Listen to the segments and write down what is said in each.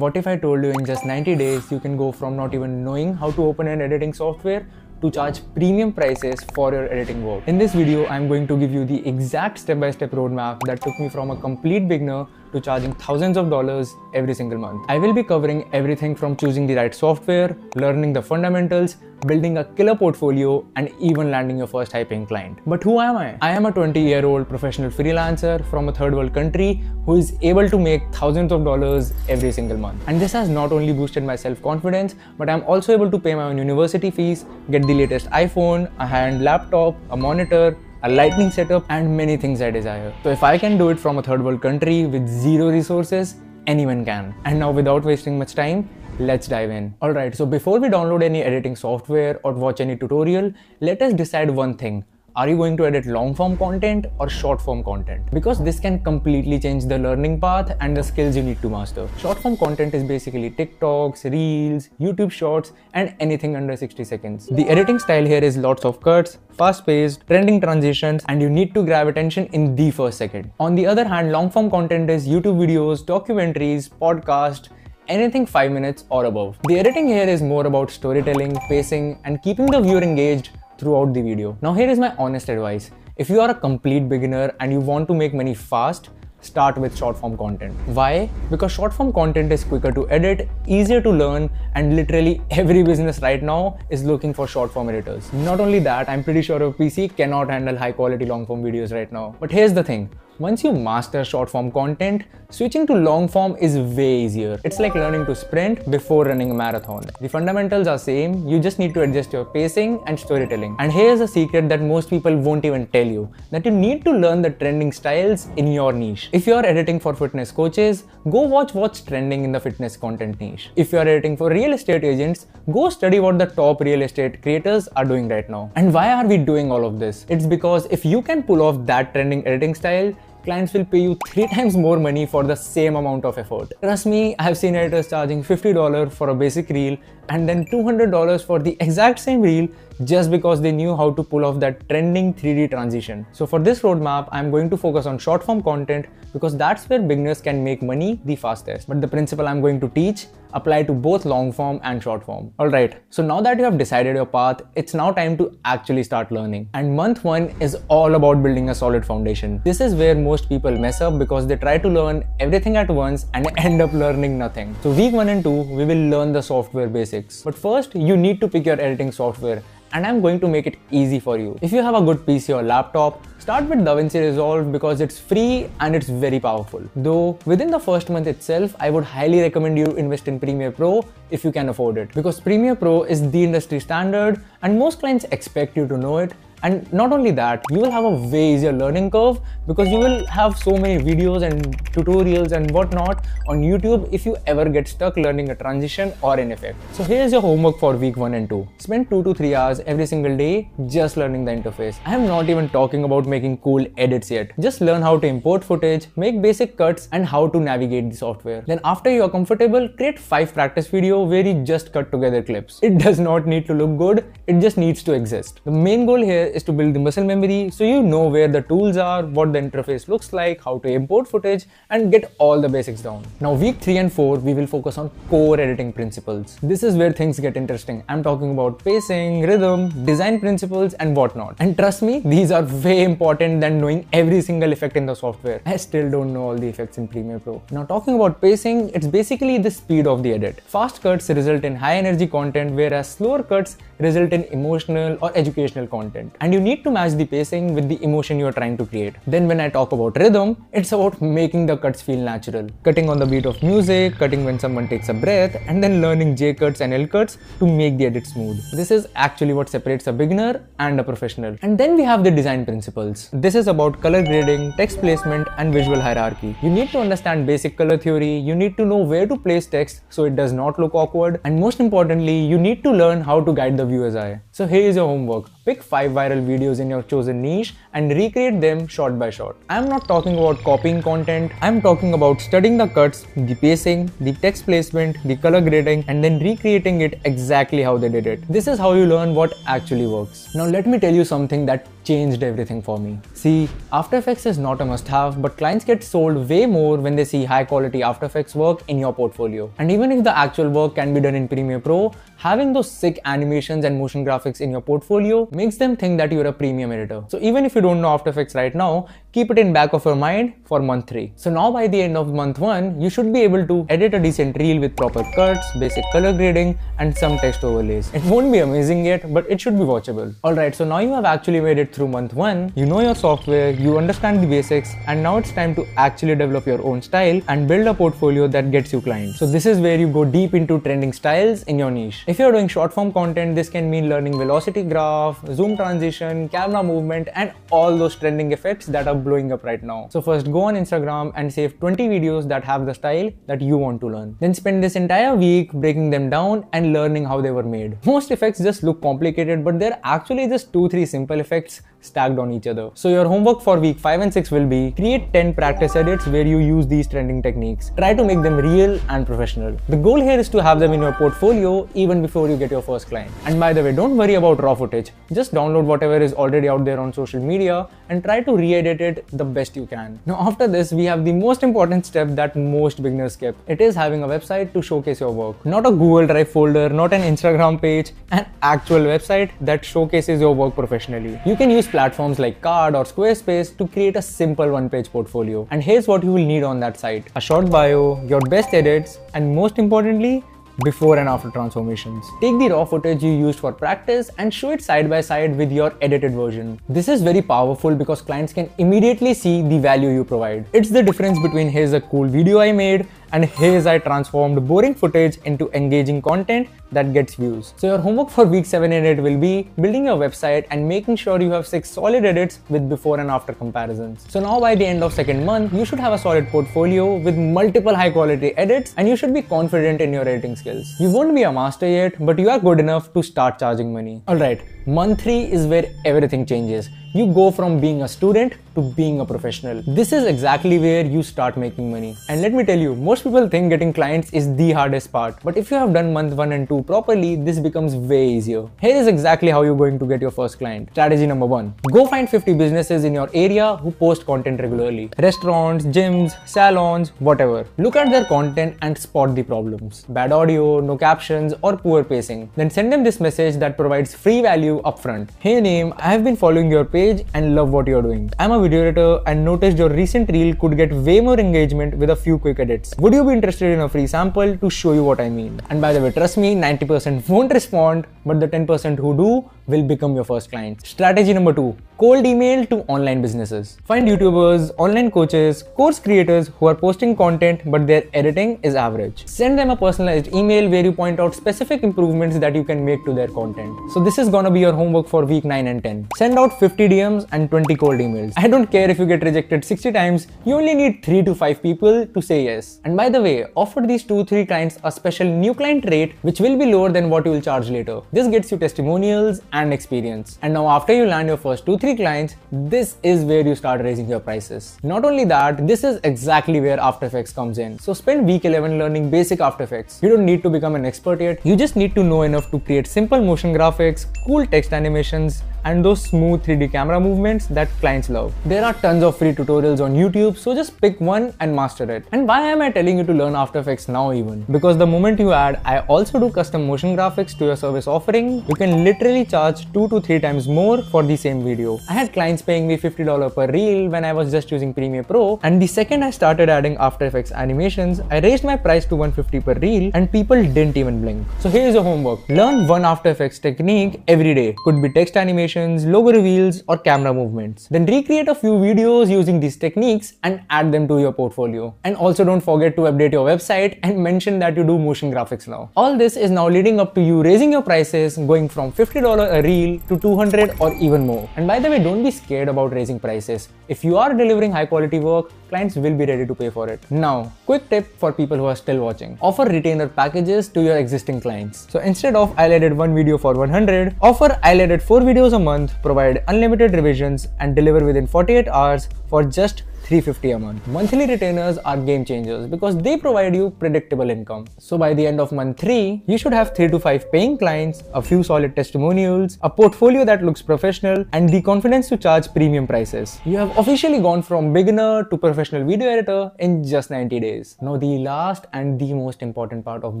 What if I told you in just 90 days you can go from not even knowing how to open an editing software to charge premium prices for your editing work? In this video, I'm going to give you the exact step-by-step roadmap that took me from a complete beginner to charging thousands of dollars every single month. I will be covering everything from choosing the right software, learning the fundamentals, building a killer portfolio, and even landing your first high-paying client. But who am I? I am a 20-year-old professional freelancer from a third world country who is able to make thousands of dollars every single month. And this has not only boosted my self-confidence, but I'm also able to pay my own university fees, get the latest iPhone, a high-end laptop, a monitor, a lighting setup, and many things I desire. So if I can do it from a third world country with zero resources, anyone can. And now without wasting much time, let's dive in. Alright, so before we download any editing software or watch any tutorial, let us decide one thing. Are you going to edit long form content or short form content? Because this can completely change the learning path and the skills you need to master. Short form content is basically TikToks, Reels, YouTube Shorts, and anything under 60 seconds. The editing style here is lots of cuts, fast-paced, trending transitions, and you need to grab attention in the first second. On the other hand, long form content is YouTube videos, documentaries, podcasts, anything 5 minutes or above. The editing here is more about storytelling, pacing, and keeping the viewer engaged throughout the video. Now here is my honest advice. If you are a complete beginner and you want to make money fast, start with short form content. Why? Because short form content is quicker to edit, easier to learn, and literally every business right now is looking for short form editors. Not only that, I'm pretty sure your PC cannot handle high quality long form videos right now. But here's the thing. Once you master short form content, switching to long form is way easier. It's like learning to sprint before running a marathon. The fundamentals are same, you just need to adjust your pacing and storytelling. And here's a secret that most people won't even tell you, that you need to learn the trending styles in your niche. If you're editing for fitness coaches, go watch what's trending in the fitness content niche. If you're editing for real estate agents, go study what the top real estate creators are doing right now. And why are we doing all of this? It's because if you can pull off that trending editing style, clients will pay you 3 times more money for the same amount of effort. Trust me, I have seen editors charging $50 for a basic reel and then $200 for the exact same reel just because they knew how to pull off that trending 3D transition. So for this roadmap, I'm going to focus on short form content because that's where beginners can make money the fastest. But the principle I'm going to teach apply to both long form and short form. Alright, so now that you have decided your path, it's now time to actually start learning. And month 1 is all about building a solid foundation. This is where most people mess up because they try to learn everything at once and end up learning nothing. So week 1 and 2, we will learn the software basics. But first, you need to pick your editing software. And I'm going to make it easy for you. If you have a good PC or laptop, start with DaVinci Resolve because it's free and it's very powerful. Though within the first month itself, I would highly recommend you invest in Premiere Pro if you can afford it. Because Premiere Pro is the industry standard and most clients expect you to know it. And not only that, you will have a way easier learning curve because you will have so many videos and tutorials and whatnot on YouTube if you ever get stuck learning a transition or an effect. So here's your homework for week 1 and 2. Spend 2 to 3 hours every single day just learning the interface. I am not even talking about making cool edits yet. Just learn how to import footage, make basic cuts, and how to navigate the software. Then after you are comfortable, create 5 practice videos where you just cut together clips. It does not need to look good, it just needs to exist. The main goal here is to build the muscle memory so you know where the tools are, what the interface looks like, how to import footage, and get all the basics down. Now week 3 and 4, we will focus on core editing principles. This is where things get interesting. I'm talking about pacing, rhythm, design principles, and whatnot. And trust me, these are way important than knowing every single effect in the software. I still don't know all the effects in Premiere Pro. Now talking about pacing, it's basically the speed of the edit. Fast cuts result in high energy content, whereas slower cuts result in emotional or educational content. And you need to match the pacing with the emotion you are trying to create. Then when I talk about rhythm, it's about making the cuts feel natural. Cutting on the beat of music, cutting when someone takes a breath, and then learning J cuts and L cuts to make the edit smooth. This is actually what separates a beginner and a professional. And then we have the design principles. This is about color grading, text placement, and visual hierarchy. You need to understand basic color theory, you need to know where to place text so it does not look awkward, and most importantly, you need to learn how to guide the viewer's eye. So here is your homework. Pick 5 viral videos in your chosen niche and recreate them shot by shot. I'm not talking about copying content, I'm talking about studying the cuts, the pacing, the text placement, the color grading, and then recreating it exactly how they did it. This is how you learn what actually works. Now let me tell you something that changed everything for me. See, After Effects is not a must-have, but clients get sold way more when they see high-quality After Effects work in your portfolio. And even if the actual work can be done in Premiere Pro, having those sick animations and motion graphics in your portfolio makes them think that you're a premium editor. So even if you don't know After Effects right now, keep it in back of your mind for month 3. So now by the end of month 1, you should be able to edit a decent reel with proper cuts, basic color grading, and some text overlays. It won't be amazing yet, but it should be watchable. Alright, so now you have actually made it through month 1, you know your software, you understand the basics, and now it's time to actually develop your own style and build a portfolio that gets you clients. So this is where you go deep into trending styles in your niche. If you're doing short form content, this can mean learning velocity graph, zoom transition, camera movement, and all those trending effects that are blowing up right now. So first go on Instagram and save 20 videos that have the style that you want to learn. Then spend this entire week breaking them down and learning how they were made. Most effects just look complicated, but they're actually just 2-3 simple effects stacked on each other. So your homework for week 5 and 6 will be create 10 practice edits where you use these trending techniques. Try to make them real and professional. The goal here is to have them in your portfolio even before you get your first client. And by the way, don't worry about raw footage. Just download whatever is already out there on social media and try to re-edit it the best you can. Now after this, we have the most important step that most beginners skip. It is having a website to showcase your work. Not a Google Drive folder, not an Instagram page, an actual website that showcases your work professionally. You can use platforms like Card or Squarespace to create a simple one-page portfolio. And here's what you will need on that site: a short bio, your best edits, and most importantly, before and after transformations. Take the raw footage you used for practice and show it side by side with your edited version. This is very powerful because clients can immediately see the value you provide. It's the difference between here's a cool video I made and here's I transformed boring footage into engaging content that gets views. So your homework for week 7 and 8 will be building your website and making sure you have 6 solid edits with before and after comparisons. So now by the end of second month, you should have a solid portfolio with multiple high quality edits and you should be confident in your editing skills. You won't be a master yet, but you are good enough to start charging money. Alright, month 3 is where everything changes. You go from being a student to being a professional. This is exactly where you start making money. And let me tell you, most people think getting clients is the hardest part. But if you have done month 1 and 2 properly, this becomes way easier. Here is exactly how you're going to get your first client. Strategy number 1. Go find 50 businesses in your area who post content regularly. Restaurants, gyms, salons, whatever. Look at their content and spot the problems. Bad audio, no captions, or poor pacing. Then send them this message that provides free value upfront. Hey name, I have been following your page and love what you're doing. I'm a video editor and noticed your recent reel could get way more engagement with a few quick edits. Would you be interested in a free sample to show you what I mean? And by the way, trust me, 90% won't respond, but the 10% who do will become your first client. Strategy number 2. Cold email to online businesses. Find YouTubers, online coaches, course creators who are posting content but their editing is average. Send them a personalized email where you point out specific improvements that you can make to their content. So this is gonna be your homework for week 9 and 10. Send out 50 DMs and 20 cold emails. I don't care if you get rejected 60 times, you only need 3 to 5 people to say yes. And by the way, offer these 2-3 clients a special new client rate which will be lower than what you will charge later. This gets you testimonials and experience. And now after you land your first 2-3 clients, this is where you start raising your prices. Not only that, this is exactly where After Effects comes in. So spend week 11 learning basic After Effects. You don't need to become an expert yet. You just need to know enough to create simple motion graphics, cool text animations, and those smooth 3D camera movements that clients love. There are tons of free tutorials on YouTube, so just pick one and master it. And why am I telling you to learn After Effects now even? Because the moment you add, I also do custom motion graphics to your service offering, you can literally charge 2 to 3 times more for the same video. I had clients paying me $50 per reel when I was just using Premiere Pro, and the second I started adding After Effects animations, I raised my price to $150 per reel and people didn't even blink. So here's your homework. Learn one After Effects technique every day. Could be text animation, logo reveals, or camera movements. Then recreate a few videos using these techniques and add them to your portfolio. And also don't forget to update your website and mention that you do motion graphics now. All this is now leading up to you raising your prices, going from $50 a reel to $200 or even more. And by the way, don't be scared about raising prices. If you are delivering high quality work, clients will be ready to pay for it. Now, quick tip for people who are still watching. Offer retainer packages to your existing clients. So instead of I'll edit one video for 100, offer I'll edit 4 videos a month, provide unlimited revisions and deliver within 48 hours for just $350 a month. Monthly retainers are game changers because they provide you predictable income. So by the end of month 3, you should have 3 to 5 paying clients, a few solid testimonials, a portfolio that looks professional, and the confidence to charge premium prices. You have officially gone from beginner to professional video editor in just 90 days. Now the last and the most important part of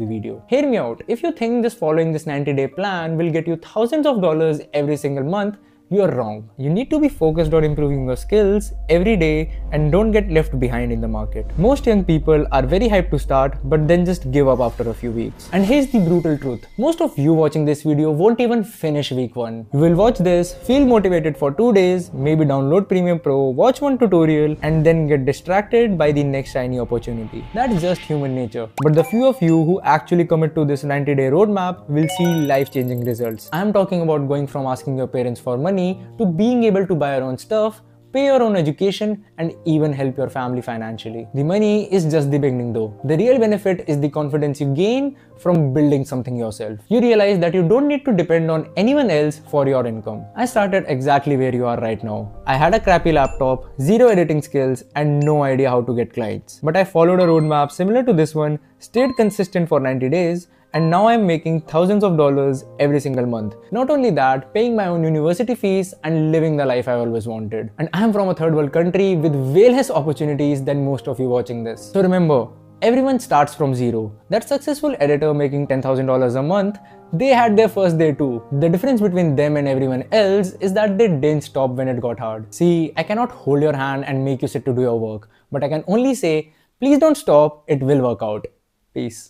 the video. Hear me out. If you think just following this 90-day plan will get you thousands of dollars every single month, you are wrong. You need to be focused on improving your skills every day and don't get left behind in the market. Most young people are very hyped to start but then just give up after a few weeks. And here's the brutal truth. Most of you watching this video won't even finish week 1. You will watch this, feel motivated for 2 days, maybe download Premium Pro, watch one tutorial and then get distracted by the next shiny opportunity. That's just human nature. But the few of you who actually commit to this 90-day roadmap will see life-changing results. I'm talking about going from asking your parents for money to being able to buy your own stuff, pay your own education, and even help your family financially. The money is just the beginning though. The real benefit is the confidence you gain from building something yourself. You realize that you don't need to depend on anyone else for your income. I started exactly where you are right now. I had a crappy laptop, zero editing skills, and no idea how to get clients. But I followed a roadmap similar to this one, stayed consistent for 90 days, and now I'm making thousands of dollars every single month. Not only that, paying my own university fees and living the life I always wanted. And I'm from a third world country with way less opportunities than most of you watching this. So remember, everyone starts from zero. That successful editor making $10,000 a month, they had their first day too. The difference between them and everyone else is that they didn't stop when it got hard. See, I cannot hold your hand and make you sit to do your work, but I can only say, please don't stop, it will work out. Peace.